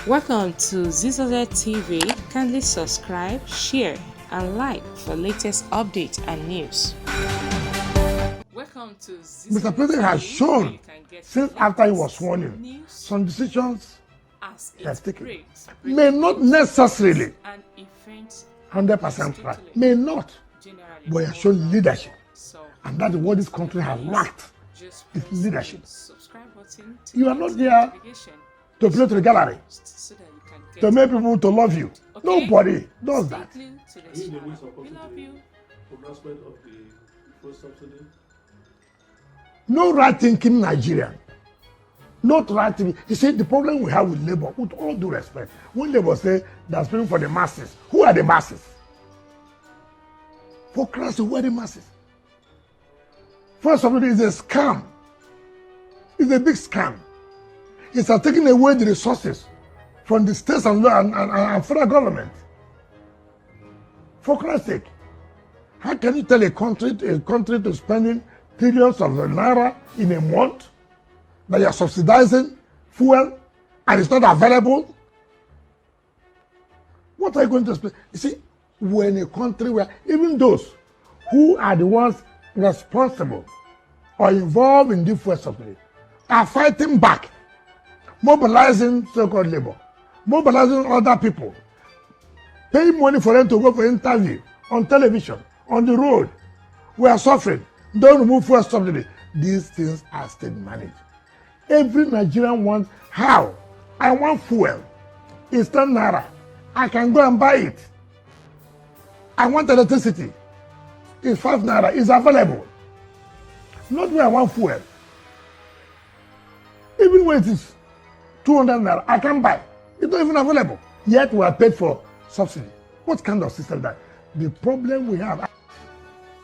Welcome to Zisodel TV. Kindly subscribe, share, and like for latest updates and news. Welcome to Zisodel Mr. President has shown since after he was sworn in, news some decisions as he has it taken breaks may not necessarily and events 100% right, may not, generally but he has shown leadership, so and that's what this country has lacked. just It's press leadership. the subscribe button You are not there notification to play to the gallery, so that you can get to make people to love you. Okay? Nobody does Stay that. glued to the channel. We love you. Pronouncement of the fuel subsidy. No right thinking Nigerian. Not right thinking. You see, the problem we have with Labour, with all due respect, when Labour say they're speaking for the masses, who are the masses? For Christ, who are the masses? First of all, it's a scam. It's a big scam. It's taking away the resources from the states and federal government. For Christ's sake, how can you tell a country to spending trillions of naira in a month that you are subsidizing fuel and it's not available? What are you going to spend? You see, we're in a country where even those who are the ones responsible or involved in the fuel subsidy are fighting back, mobilizing so-called labor, mobilizing other people, paying money for them to go for interview on television, on the road. We are suffering. Don't remove fuel subsidy. These things are state managed. Every Nigerian wants how? I want fuel. It's 10 naira. I can go and buy it. I want electricity. It's 5 naira. It's available. Not when I want fuel. Even when it is 200 naira, I can buy. It's not even available. Yet we are paid for subsidy. What kind of system is that? The problem we have.